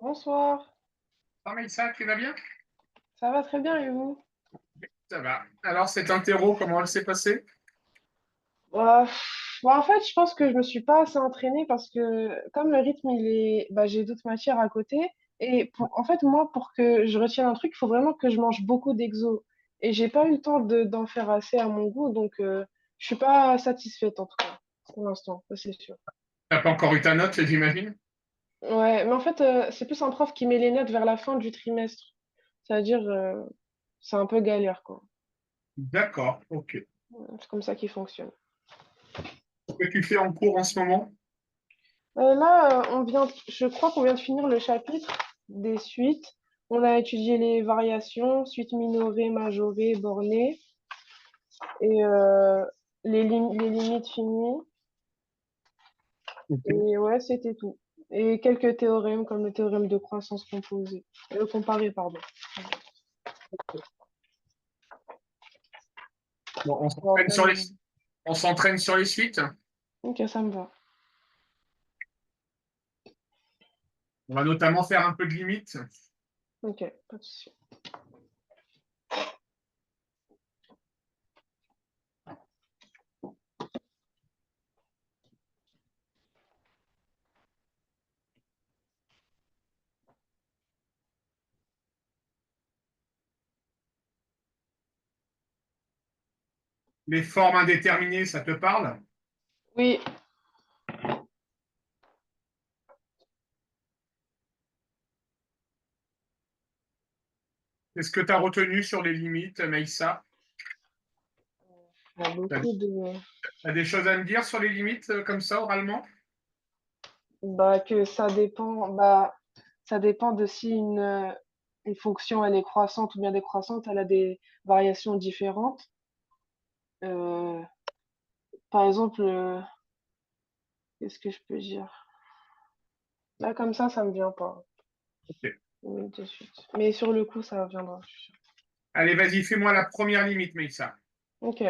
Bonsoir, Ah, Maïssa, tu vas bien? ça va très bien et vous? Ça va. Alors, cet interro, comment elle s'est passée? En fait, je pense que je me suis pas assez entraînée parce que comme le rythme j'ai d'autres matières à côté et en fait moi pour que je retienne un truc, il faut vraiment que je mange beaucoup d'exos et j'ai pas eu le temps d'en faire assez à mon goût donc je suis pas satisfaite en tout cas pour l'instant, ça c'est sûr. T'as pas encore eu ta note, j'imagine? Ouais, mais en fait c'est plus un prof qui met les notes vers la fin du trimestre, c'est-à-dire c'est un peu galère quoi. D'accord, ok. C'est comme ça qu'il fonctionne. Ce que tu fais en cours en ce moment? Je crois qu'on vient de finir le chapitre des suites. On a étudié les variations, suites minorées, majorées, bornées, et les limites finies. Ok. Et ouais, c'était tout. Et quelques théorèmes, comme le théorème de croissance composée. Comparée, pardon. Bon, Bon, après, on s'entraîne sur les suites. ok, ça me va. On va notamment faire un peu de limites. Ok, pas de souci. Les formes indéterminées, ça te parle? Oui, Qu'est-ce que tu as retenu sur les limites, Maïssa? il y a Tu beaucoup de... as des choses à me dire sur les limites, comme ça, oralement? Que ça dépend de si une fonction elle est croissante ou bien décroissante, elle a des variations différentes. Euh, Par exemple, qu'est-ce que je peux dire? Là, comme ça me vient pas Ok. de suite. Mais sur le coup, ça viendra, je suis sûre. Allez, vas-y, fais-moi la première limite, Maïssa. Ok.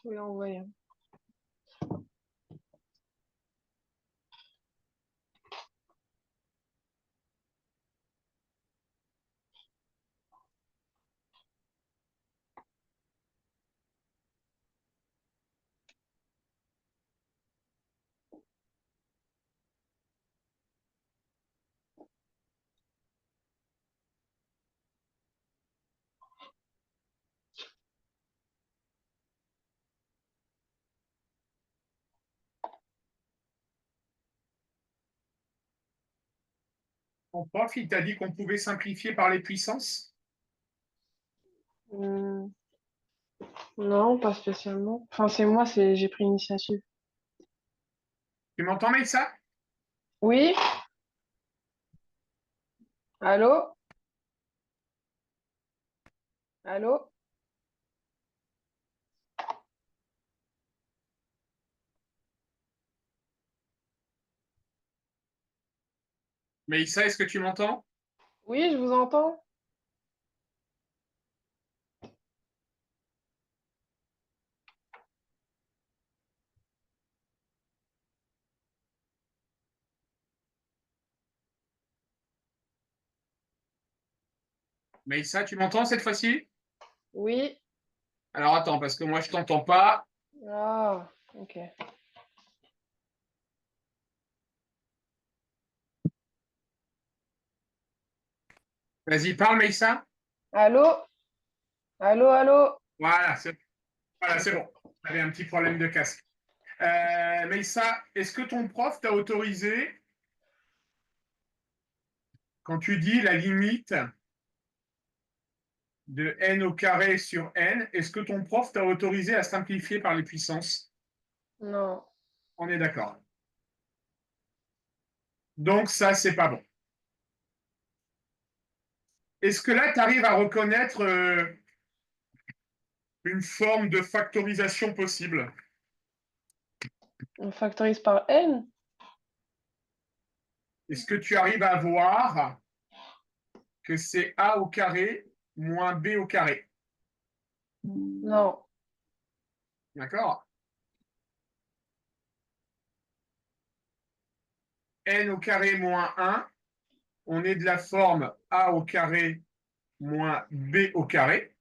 Oui, envoyé. Ton prof, il t'a dit qu'on pouvait simplifier par les puissances? Hmm, non, pas spécialement. Enfin, c'est moi, j'ai pris l'initiative. Tu m'entends, Maïssa? Oui, allô? Allô? Maïssa, est-ce que tu m'entends? Oui, je vous entends. Maïssa, tu m'entends cette fois-ci? Oui. Alors attends, parce que moi je t'entends pas. Ah, ok. Vas-y, parle, Maïssa. Allô? Allô, allô? Voilà, c'est Ok. bon. J'avais un petit problème de casque. Maïssa, est-ce que ton prof t'a autorisé, quand tu dis la limite de n au carré sur n, est-ce que ton prof t'a autorisé à simplifier par les puissances? Non. On est d'accord. Donc ça, c'est pas bon. Est-ce que là, tu arrives à reconnaître une forme de factorisation possible? On factorise par n? Est-ce que tu arrives à voir que c'est a au carré moins b au carré? Non. D'accord? N au carré moins 1, on est de la forme a au carré moins b au carré,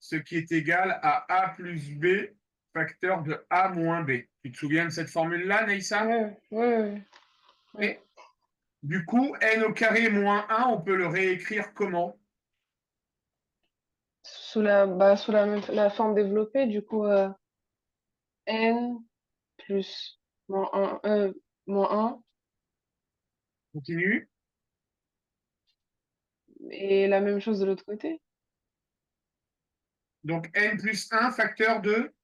ce qui est égal à a plus b facteur de a moins b. Tu te souviens de cette formule-là, Neissa? Oui, oui, oui. Et du coup, n au carré moins 1, on peut le réécrire comment? Sous la forme développée, du coup, n plus moins moins 1 Continue. et la même chose de l'autre côté. Donc n plus 1 facteur de...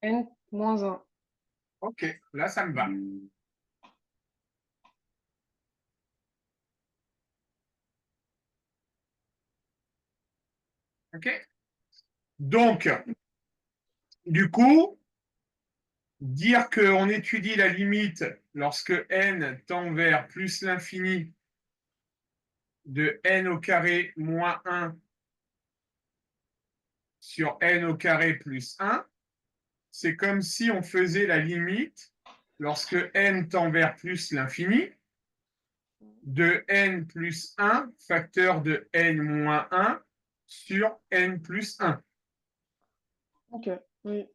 N moins 1. Ok, là, ça me va. Ok. Donc, du coup, dire qu'on étudie la limite lorsque n tend vers plus l'infini de n au carré moins 1 sur n au carré plus 1, c'est comme si on faisait la limite lorsque n tend vers plus l'infini de n plus 1 facteur de n moins 1 sur n plus 1. Ok, oui.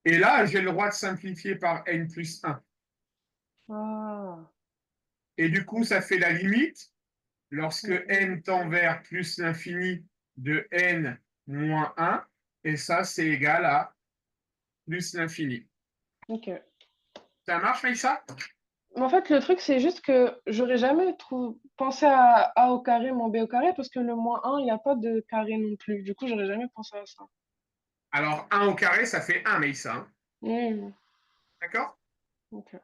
Et là, j'ai le droit de simplifier par n plus 1. Ah. Et du coup, ça fait la limite lorsque Mm, n tend vers plus l'infini de n moins 1, et ça, c'est égal à plus l'infini. ok. Ça marche, Maïssa? Mais en fait, le truc, c'est juste que j'aurais jamais pensé à A au carré moins B au carré parce que le moins 1, il n'y a pas de carré non plus. Du coup, j'aurais jamais pensé à ça. Alors, 1 au carré, ça fait 1, Maïssa. Hein. Mm, D'accord? ok.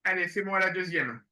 Allez, fais-moi la deuxième.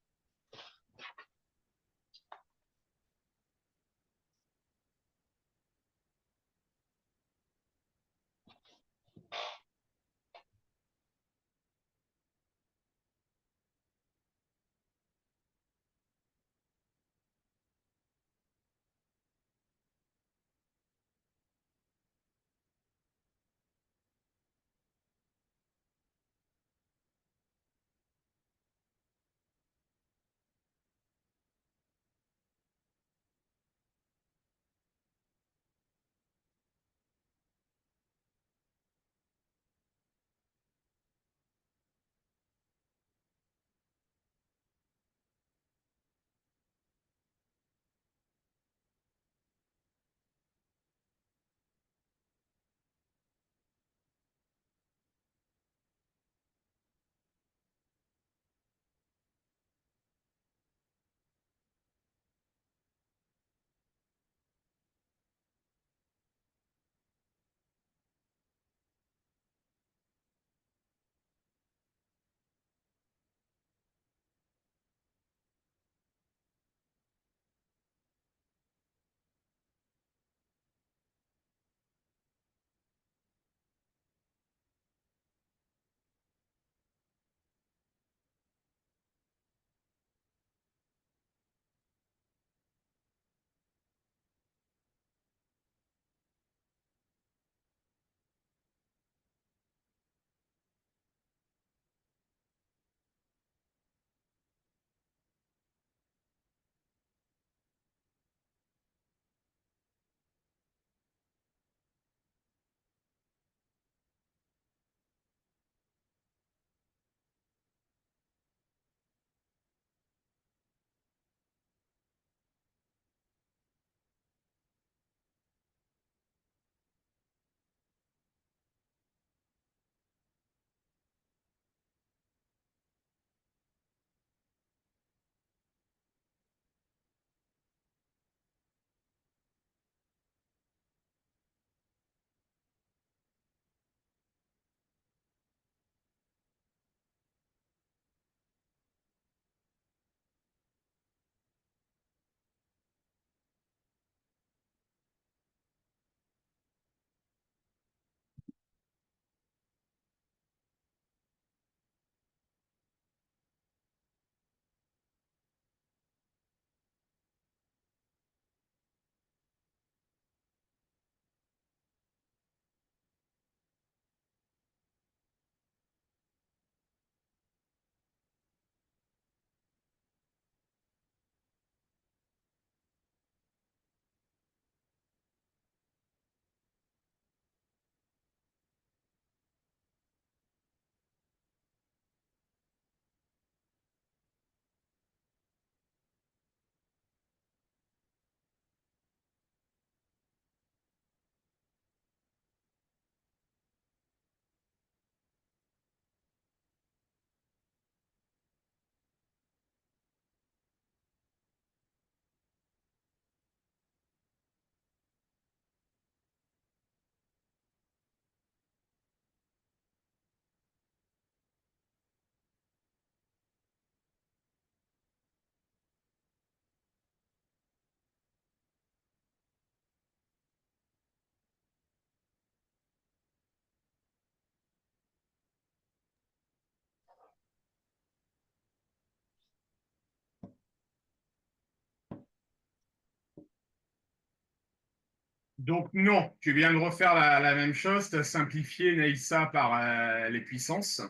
Donc non, tu viens de refaire la même chose, tu as simplifié Naïssa par les puissances.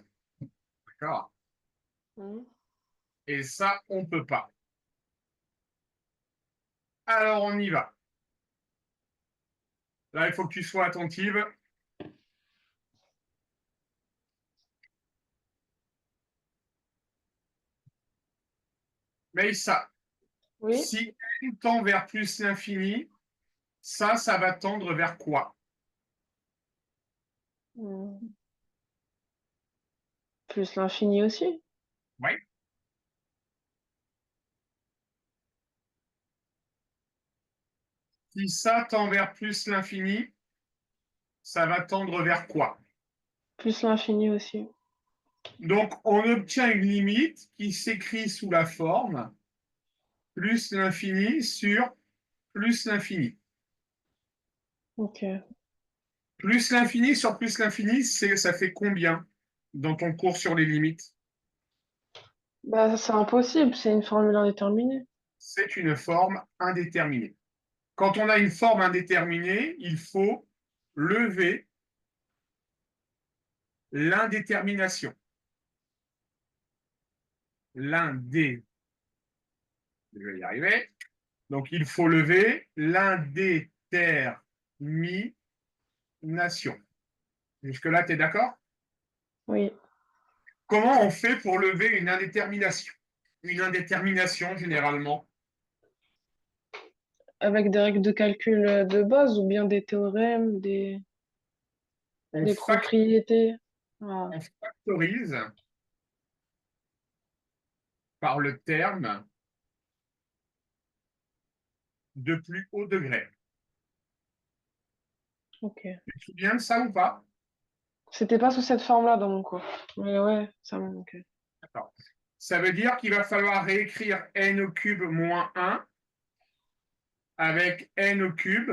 D'accord. Mhm. Et ça, on ne peut pas. Alors, on y va. Là, il faut que tu sois attentive. Naïssa, Oui. si n tend vers plus l'infini, ça va tendre vers quoi? Mhm. Plus l'infini aussi. Oui. Si ça tend vers plus l'infini, ça va tendre vers quoi? Plus l'infini aussi. Donc, on obtient une limite qui s'écrit sous la forme plus l'infini sur plus l'infini. Ok. Plus l'infini sur plus l'infini, ça fait combien dans ton cours sur les limites? Bah, c'est impossible, c'est une formule indéterminée. C'est une forme indéterminée. Quand on a une forme indéterminée, il faut lever l'indétermination. L'indé, je vais y arriver. Donc, il faut lever l'indétermination. Jusque-là, tu es d'accord? Oui. Comment on fait pour lever une indétermination? Une indétermination, généralement, Avec des règles de calcul de base ou bien des théorèmes, on, des propriétés. Ah, on factorise par le terme de plus haut degré. ok. Tu te souviens de ça ou pas? C'était pas sous cette forme-là dans mon cours. Mais ouais, ça me manquait. D'accord. Ça veut dire qu'il va falloir réécrire n au cube moins 1 avec n au cube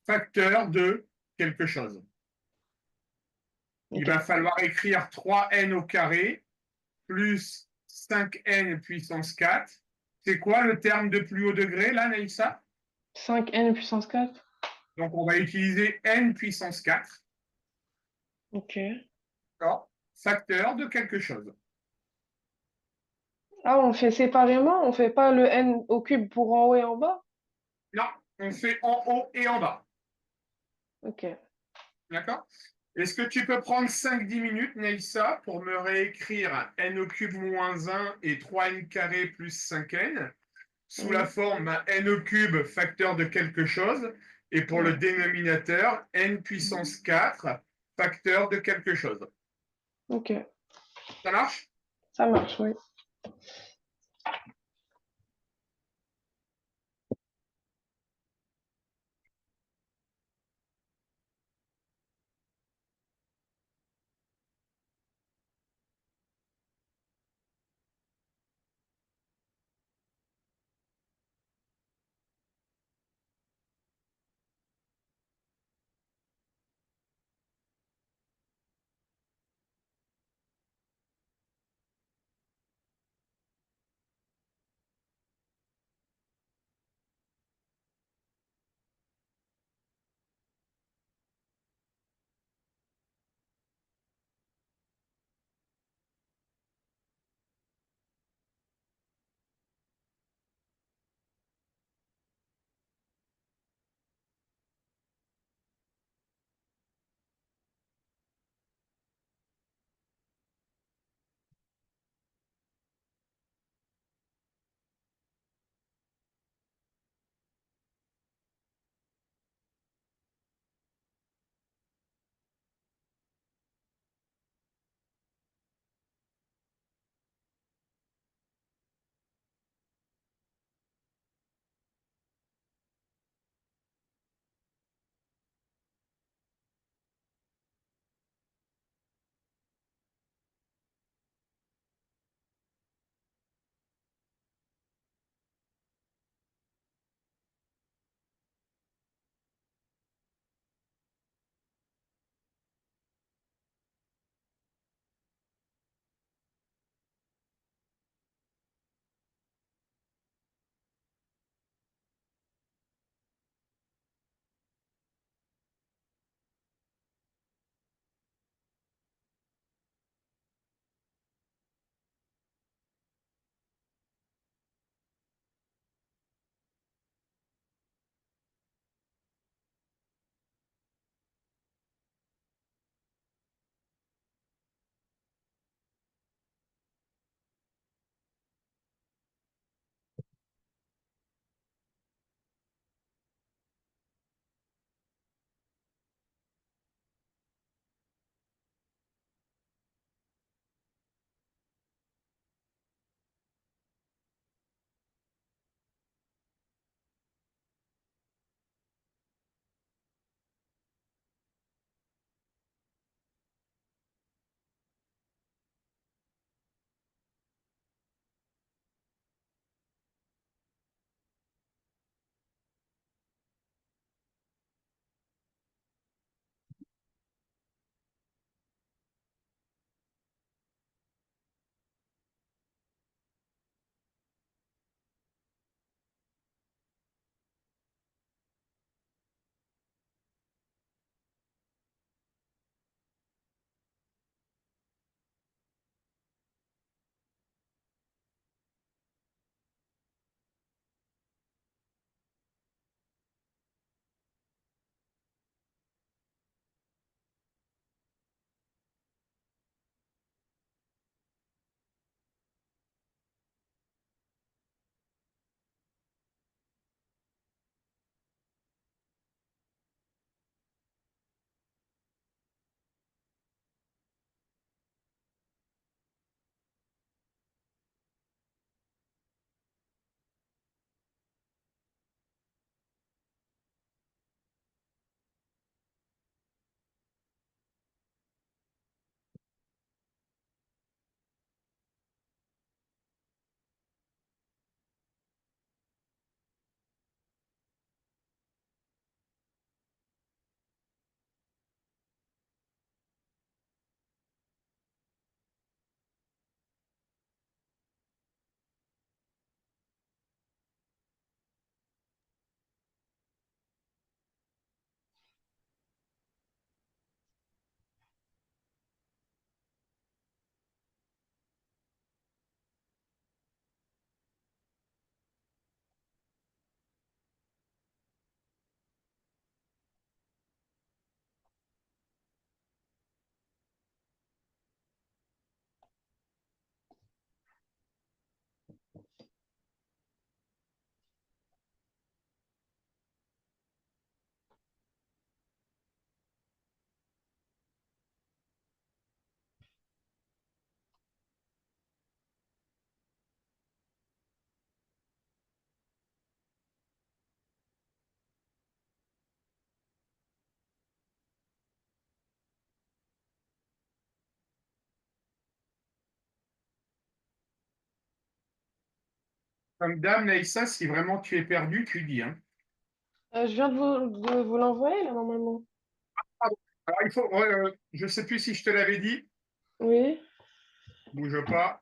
facteur de quelque chose. Il Ok. va falloir écrire 3n au carré plus 5n puissance 4. C'est quoi le terme de plus haut degré, là, Naïssa? 5n puissance 4. Donc, on va utiliser n puissance 4, Ok. facteur de quelque chose. Ah, on fait séparément, on fait pas le n au cube pour en haut et en bas? Non, on fait en haut et en bas. Ok. D'accord? Est-ce que tu peux prendre 5-10 minutes, Naïssa, pour me réécrire n au cube moins 1 et 3n carré plus 5n sous la Oui. forme n au cube facteur de quelque chose et pour le Ouais. dénominateur n puissance 4 facteur de quelque chose. Ok. Ça marche? Ça marche, oui. Comme dame, Naïssa, si vraiment tu es perdu, tu dis, hein. Je viens de vous l'envoyer, là, normalement. Pardon. Alors, je ne sais plus si je te l'avais dit, Oui. bouge pas.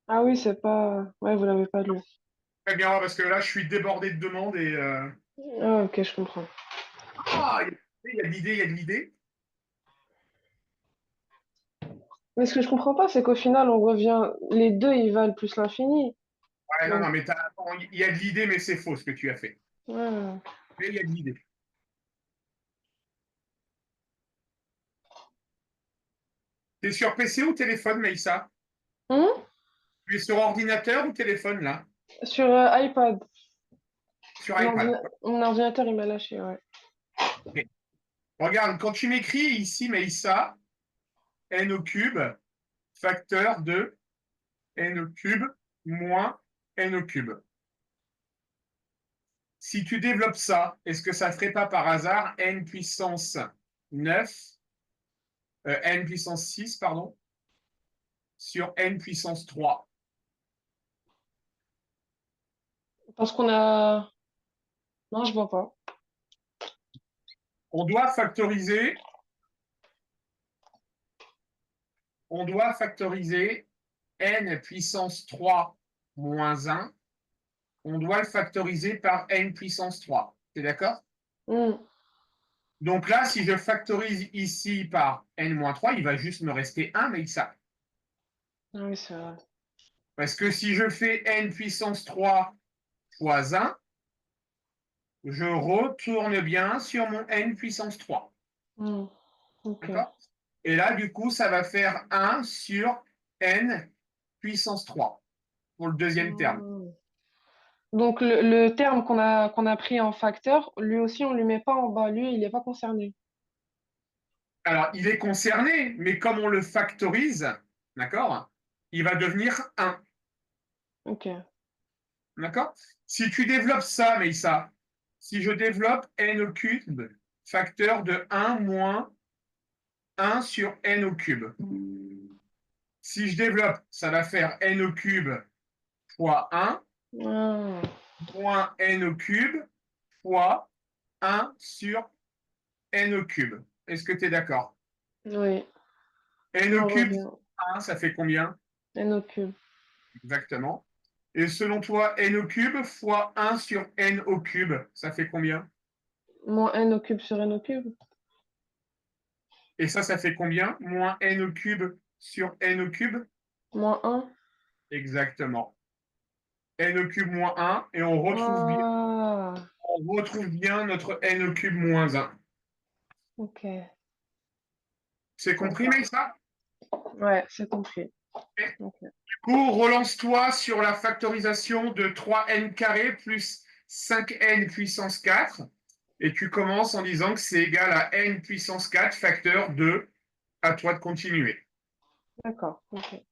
Ah oui, c'est pas... Ouais, vous l'avez pas lu. Très bien, parce que là, je suis débordé de demandes et. Ah, ok, je comprends. Ah, il y a de l'idée, il y a de l'idée. Mais ce que je comprends pas, c'est qu'au final, on revient... Les deux, ils valent plus l'infini. Ouais, non, Donc, non, mais il y a de l'idée, mais c'est faux ce que tu as fait. ouais. Mais il y a de l'idée. Tu es sur PC ou téléphone, Maïssa? Hmm. Tu es sur ordinateur ou téléphone, là? Sur iPad. Sur iPad. Mon ordinateur, il m'a lâché, ouais. Ok. Regarde, quand tu m'écris ici, Maïssa, n au cube, facteur de n au cube moins n au cube. Si tu développes ça, est-ce que ça ne ferait pas par hasard n puissance 9, n puissance 6, pardon, sur n puissance 3? Parce qu'on a... Non, je vois pas. On doit factoriser, on doit factoriser n puissance 3 moins 1. On doit le factoriser par n puissance 3. Tu es d'accord? Hmm. Donc là, si je factorise ici par n-3, il va juste me rester 1, mais ça. Ah oui, c'est vrai. Parce que si je fais n puissance 3 fois 1, je retourne bien sur mon n puissance 3. Hmm. Ok. D'accord? Et là, du coup, ça va faire 1 sur n puissance 3 pour le deuxième terme. Hmm. Donc, le terme qu'on a pris en facteur, lui aussi, on lui met pas en bas. Lui, il n'est pas concerné. Alors, il est concerné, mais comme on le factorise, d'accord, il va devenir 1. Ok. D'accord? Si tu développes ça, mais ça, si je développe n au cube, facteur de 1 moins 1 sur n au cube. Si je développe, ça va faire n au cube fois 1 Ah, moins n au cube fois 1 sur n au cube. Est-ce que tu es d'accord? oui, N au on cube revient. fois 1, ça fait combien? N au cube. Exactement. Et selon toi, n au cube fois 1 sur n au cube, ça fait combien? Moins n au cube sur n au cube. Et ça fait combien? Moins n au cube sur n au cube? Moins un. Exactement. N au cube moins 1, et Ah, on retrouve bien notre n au cube moins 1. ok. C'est compris, D'accord. mais ça? Ouais, c'est compris. Du Ok. coup, relance-toi sur la factorisation de 3n carré plus 5n puissance 4. Et tu commences en disant que c'est égal à n puissance 4 facteur de. À toi de continuer. D'accord. Ok.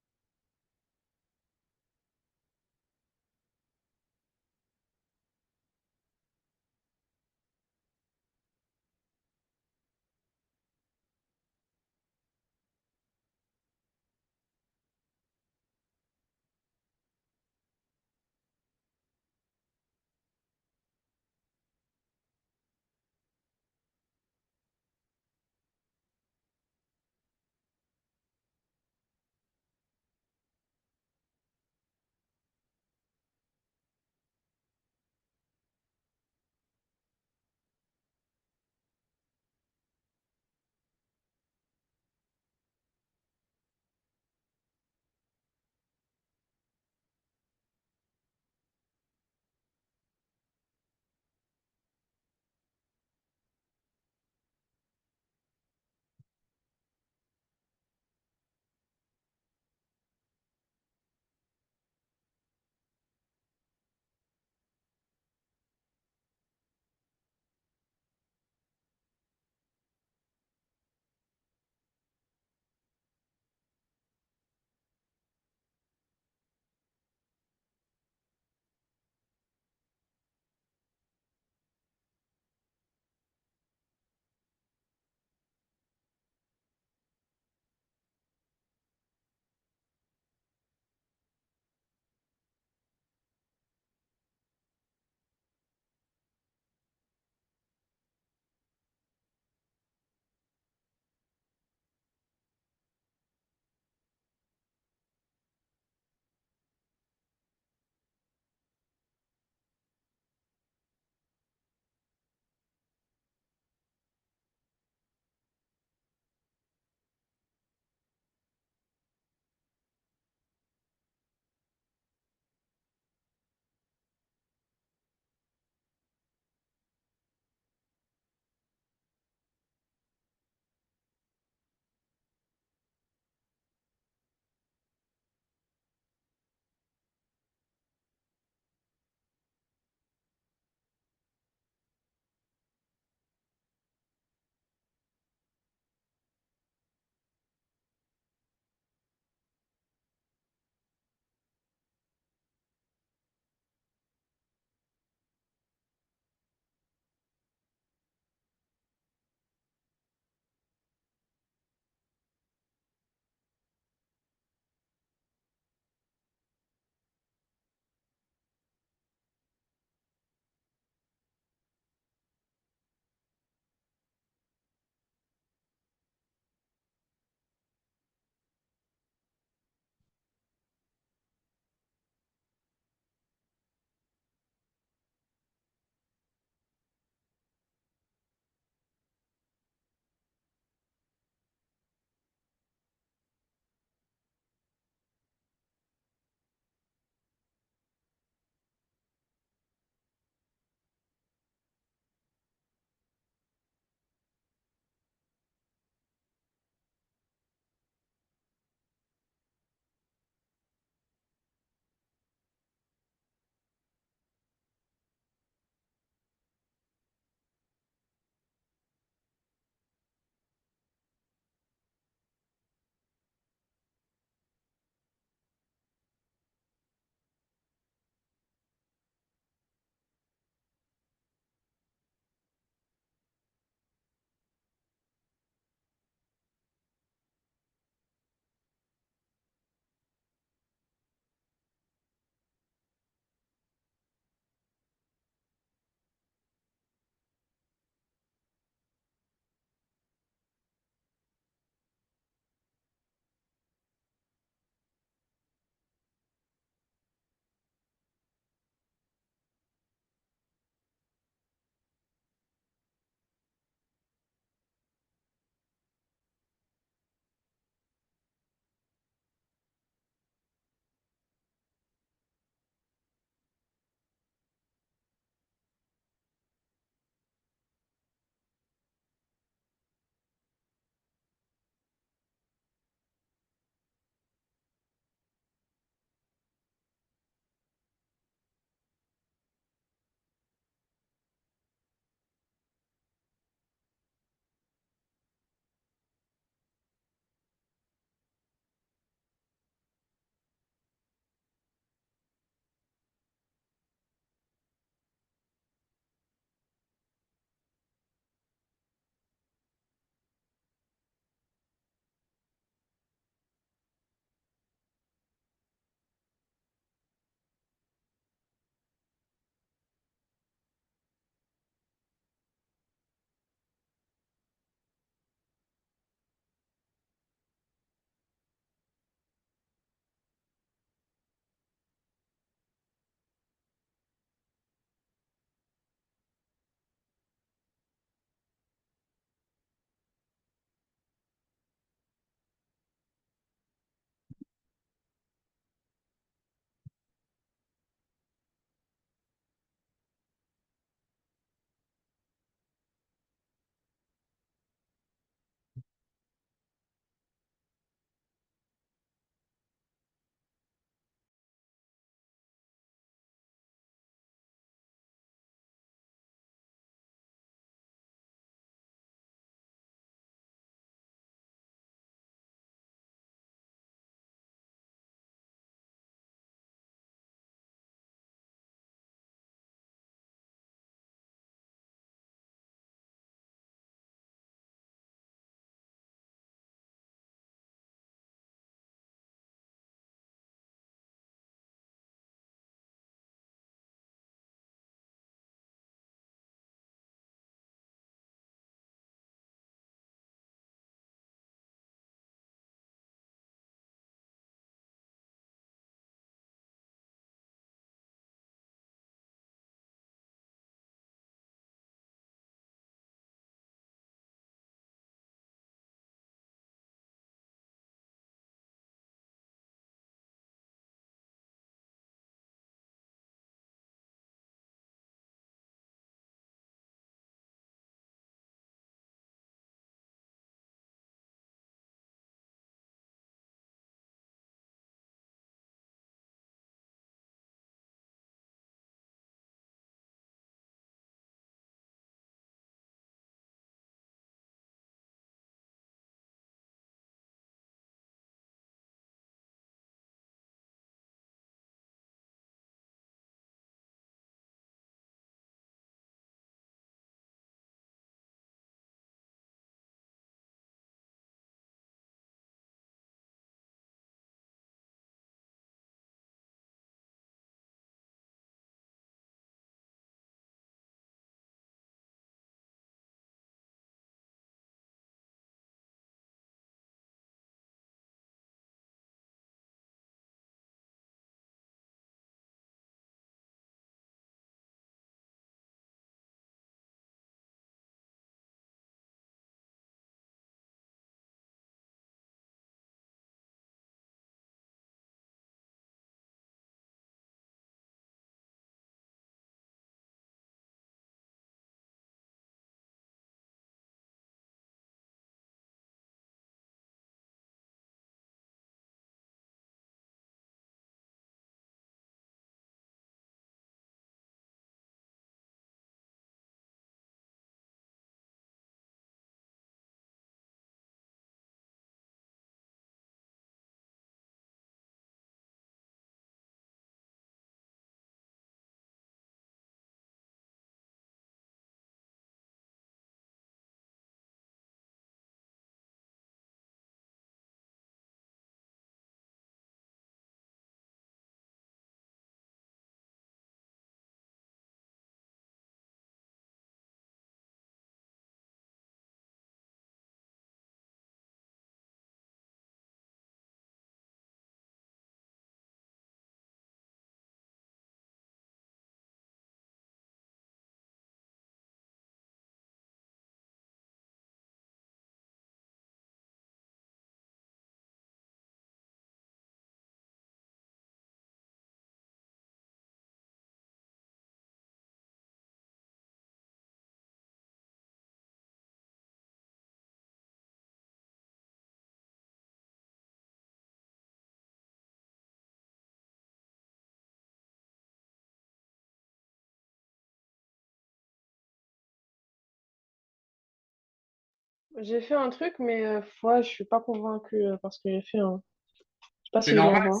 J'ai fait un truc, mais ouais, je suis pas convaincue parce que j'ai fait un. Je sais pas C'est si je normal, l'envoie.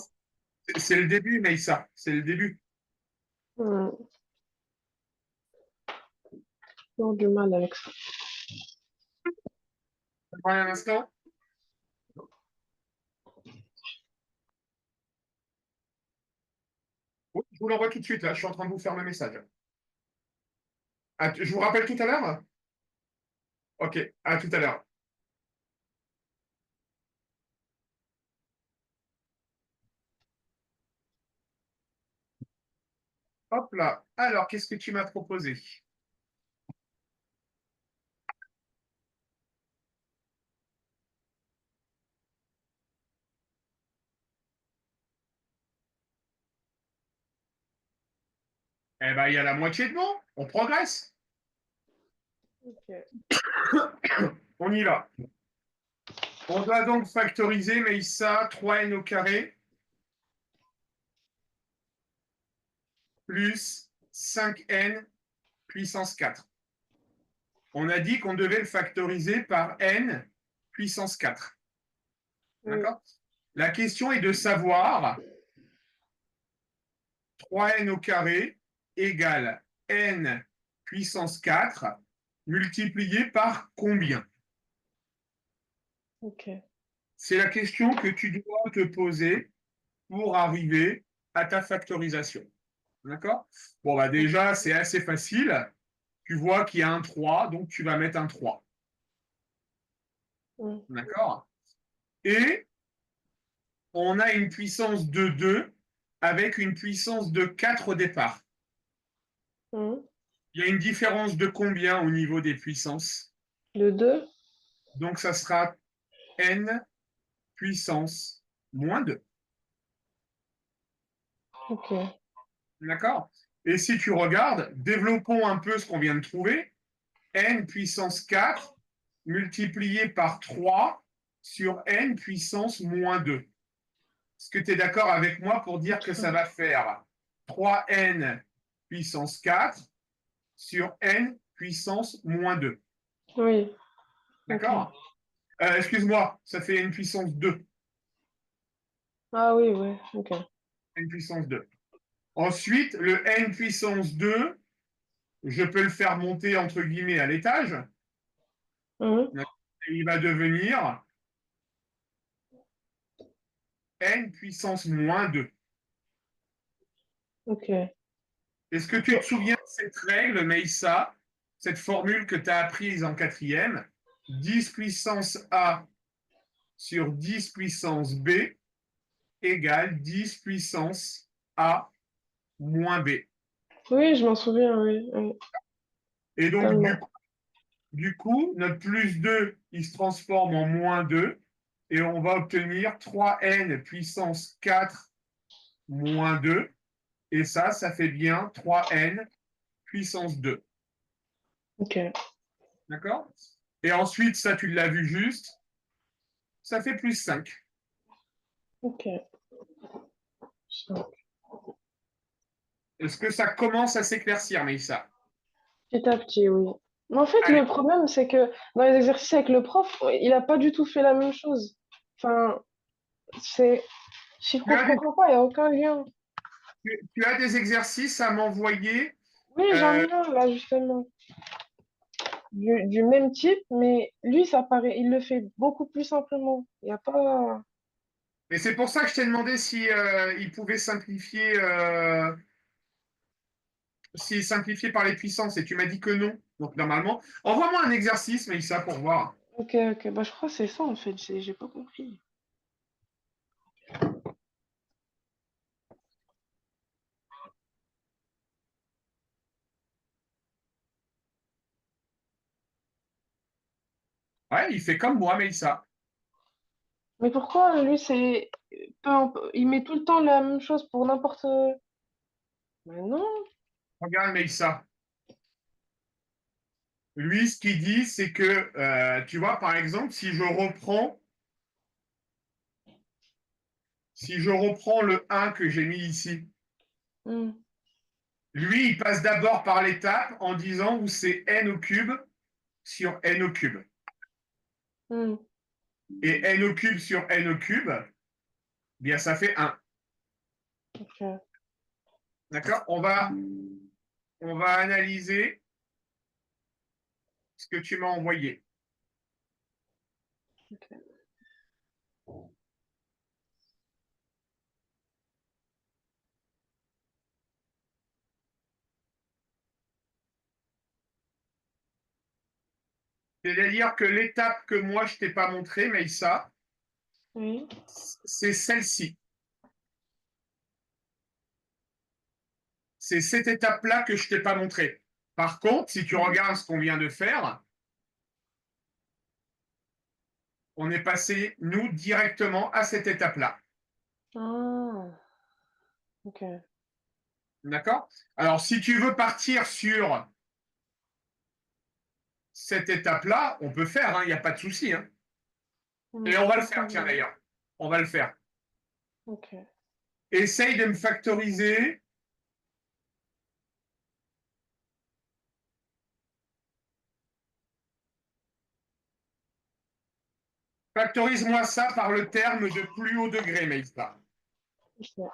c'est le début, Maïssa, c'est le début. Hmm, j'ai du mal avec ça. Attends un instant. Oui, je vous l'envoie tout de suite, là, je suis en train de vous faire le message. Je vous rappelle tout à l'heure? Ok, à tout à l'heure. Hop là. Alors, qu'est-ce que tu m'as proposé? Eh bien, il y a la moitié de bon. On progresse. Ok. On y va. On doit donc factoriser, Maïssa, 3n au carré plus 5n puissance 4. On a dit qu'on devait le factoriser par n puissance 4. Oui. D'accord? La question est de savoir 3n au carré égale n puissance 4 multiplié par combien? Ok. C'est la question que tu dois te poser pour arriver à ta factorisation. D'accord? Bon, bah déjà, c'est assez facile. Tu vois qu'il y a un 3, donc tu vas mettre un 3. Hmm, D'accord? Et on a une puissance de 2 avec une puissance de 4 au départ. hmm. Il y a une différence de combien au niveau des puissances? Le 2. Donc, ça sera n puissance moins 2. Ok. D'accord? Et si tu regardes, développons un peu ce qu'on vient de trouver. N puissance 4 multiplié par 3 sur n puissance moins 2. Est-ce que tu es d'accord avec moi pour dire que ça va faire 3n puissance 4 sur n puissance moins 2? Oui. Ok. D'accord? Excuse-moi, ça fait n puissance 2. Ah oui, oui. Ok. N puissance 2. Ensuite, le n puissance 2, je peux le faire monter entre guillemets à l'étage. Hmm. Et il va devenir n puissance moins 2. Ok. Est-ce que tu te souviens de cette règle, Meïssa, cette formule que tu as apprise en quatrième? 10 puissance A sur 10 puissance B égale 10 puissance A moins B. Oui, je m'en souviens, oui. Oui. Et donc, Totalement. du coup, notre plus 2, il se transforme en moins 2 et on va obtenir 3n puissance 4 moins 2. Et ça fait bien 3n puissance 2. Ok. D'accord? Et ensuite, ça, tu l'as vu juste, ça fait plus 5. Ok. Est-ce que ça commence à s'éclaircir, Mélissa? Petit à petit, oui. Mais en fait, Allez, le problème, c'est que dans les exercices avec le prof, il n'a pas du tout fait la même chose. Enfin, c'est. Je tu as des, comprends pas, il n'y a aucun lien. tu as des exercices à m'envoyer. Oui, j'en euh, ai un là, justement, du même type, mais lui, ça paraît, il le fait beaucoup plus simplement. Il n'y a pas. et c'est pour ça que je t'ai demandé si il pouvait simplifier, s'il simplifiait par les puissances, et tu m'as dit que non. Donc normalement, envoie-moi un exercice, Mélissa, pour voir. Ok, ok, bah je crois que c'est ça en fait, j'ai pas compris. Ouais, il fait comme moi, Mélissa. Mais pourquoi lui, c'est. Il met tout le temps la même chose pour n'importe. Mais non. Regarde, Mélissa. Lui, ce qu'il dit, c'est que, tu vois, par exemple, si je reprends le 1 que j'ai mis ici, Hmm. lui, il passe d'abord par l'étape en disant où c'est n au cube sur n au cube. Hmm. Et n au cube sur n au cube, bien ça fait 1. Ok. D'accord? On va analyser ce que tu m'as envoyé. Ok. C'est-à-dire que l'étape que moi je t'ai pas montrée, Maïssa, Oui. c'est celle-ci. C'est cette étape-là que je t'ai pas montrée. Par contre, si tu regardes ce qu'on vient de faire, on est passé, nous, directement à cette étape-là. Ah. Ok. D'accord? Alors, si tu veux partir sur cette étape-là, on peut faire, il n'y a pas de souci. Hein. Hmm, Et on je va le comprends faire, tiens mieux. d'ailleurs. On va le faire. Ok. Essaye de me factoriser. Factorise-moi ça par le terme de plus haut degré, Maïsta. Ok.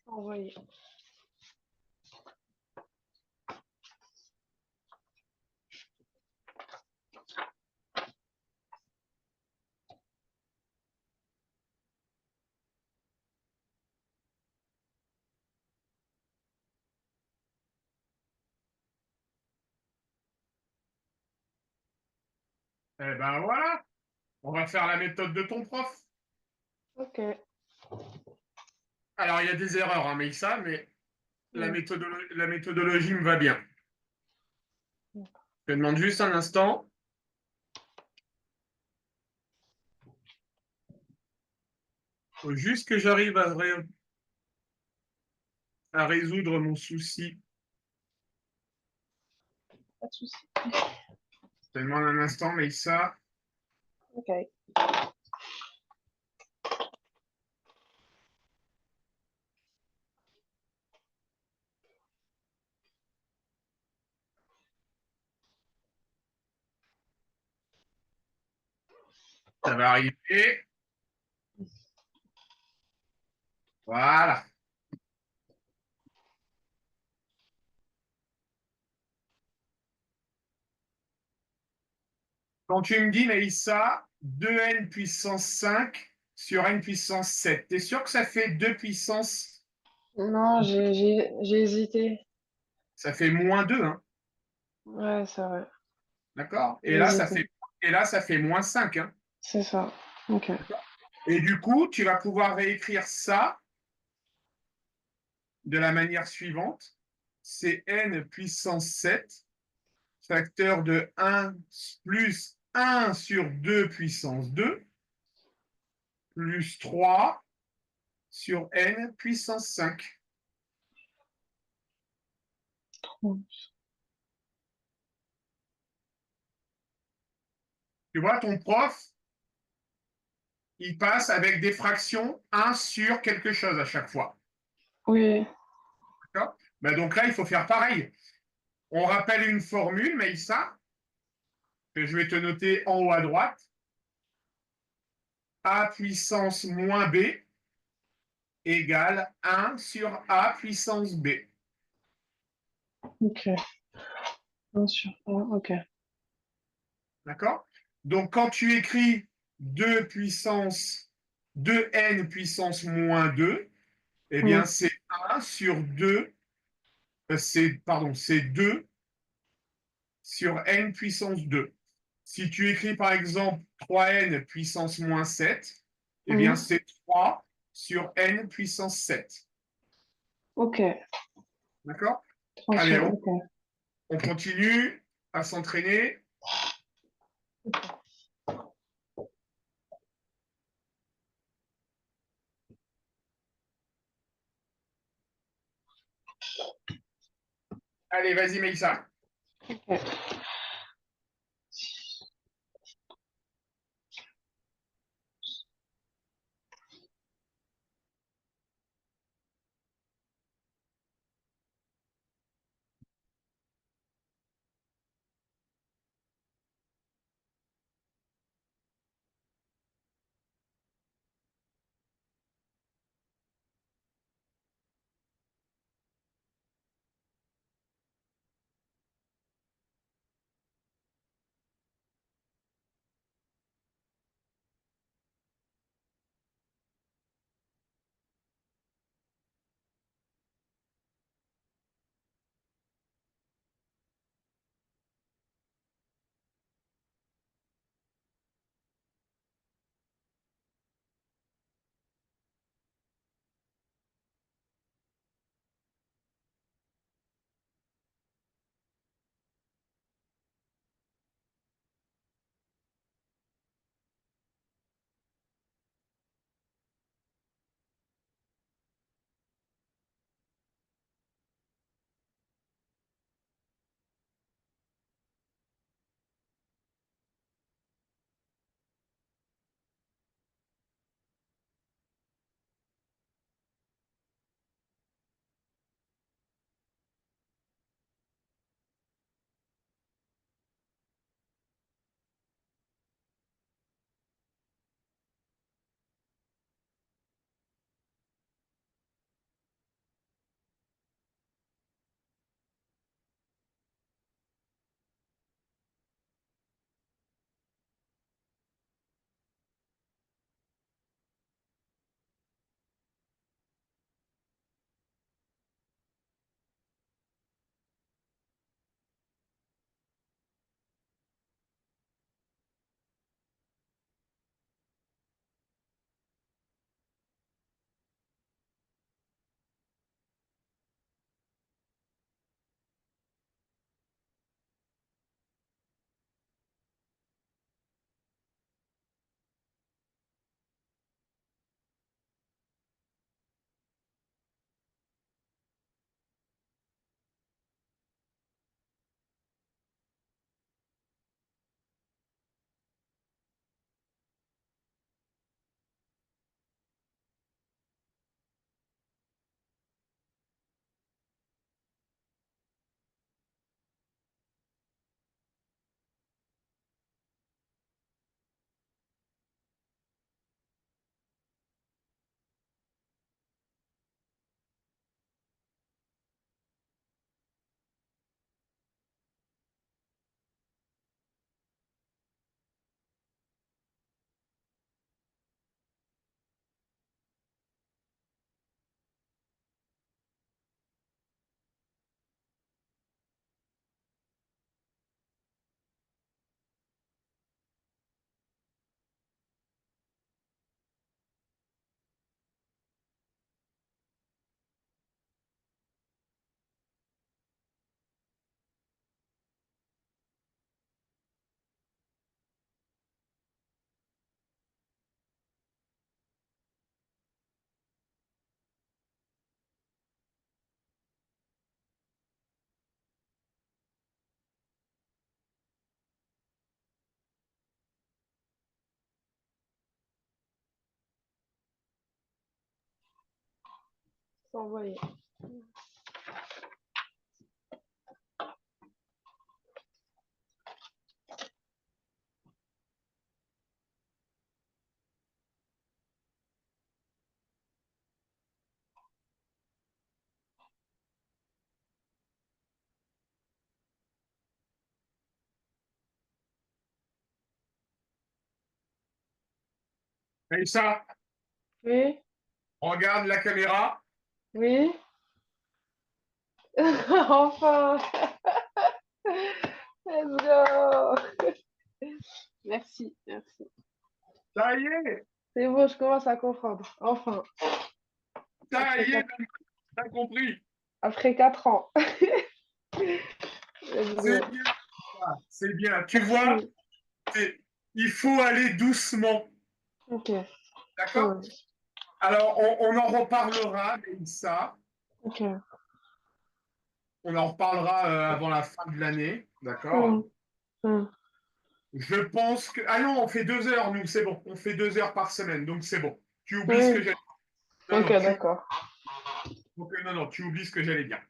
Envoyé. Eh ben voilà, on va faire la méthode de ton prof. Ok. Alors, il y a des erreurs, Maïssa, mais Hmm. la méthodologie me va bien. Je te demande juste un instant. Il faut juste que j'arrive à résoudre mon souci. Pas de souci. Je te demande un instant, Maïssa. Ok. Ça va arriver. Voilà. Quand tu me dis, Maïssa, 2n puissance 5 sur n puissance 7. T'es sûr que ça fait 2 puissance? Non, j'ai hésité. Ça fait moins 2, hein, Ouais, c'est vrai. d'accord? J'ai hésité. Et là, ça fait moins 5, hein. C'est ça. Ok. Et du coup, tu vas pouvoir réécrire ça de la manière suivante. C'est n puissance 7, facteur de 1 plus 1 sur 2 puissance 2, plus 3 sur n puissance 5. Tu vois, ton prof, il passe avec des fractions 1 sur quelque chose à chaque fois. Oui. Ben donc là, il faut faire pareil. On rappelle une formule, Maïssa, que je vais te noter en haut à droite. A puissance moins B égale 1 sur A puissance B. Ok. Bien sûr. Ouais, ok. D'accord? Donc, quand tu écris 2 puissance 2n puissance moins 2, eh bien, Mm. c'est 1 sur 2, c'est 2 sur n puissance 2. Si tu écris par exemple 3n puissance moins 7, eh bien Mm. c'est 3 sur n puissance 7. Ok. D'accord? Allez, Attention. Ok. on continue à s'entraîner. Allez, vas-y, Maïssa. Ok. C'est envoyé. Et ça, Oui, regarde la caméra. oui. Enfin, let's go. Merci, merci. Ça y est, C'est bon, je commence à comprendre. Enfin, ça après y est, quatre, t'as compris. après 4 ans. Let's C'est go. bien, ça, c'est bien. Tu vois, Merci. il faut aller doucement. Ok, ça D'accord? marche. Alors, on en reparlera, ça. Ok. On en reparlera avant la fin de l'année. D'accord? Hmm, hmm. Je pense que. Ah non, on fait 2 heures, nous, c'est bon. On fait 2 heures par semaine, donc c'est bon. Tu oublies ce que Oui, j'allais. Non, ok, non, d'accord. non, tu oublies ce que j'allais dire.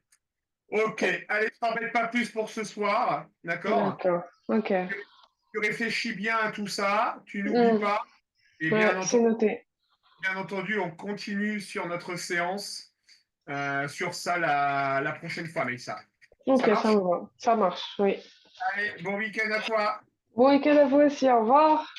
Ok, allez, je t'embête pas plus pour ce soir. D'accord? D'accord. Ok. Tu réfléchis bien à tout ça, tu n'oublies Hmm. pas. Et Ouais, c'est noté. bien entendu, on continue sur notre séance, sur ça la prochaine fois, Mélissa. Ok, Ça ça me marche? va. Ça marche, oui. Allez, bon week-end à toi. Bon week-end à vous aussi, au revoir.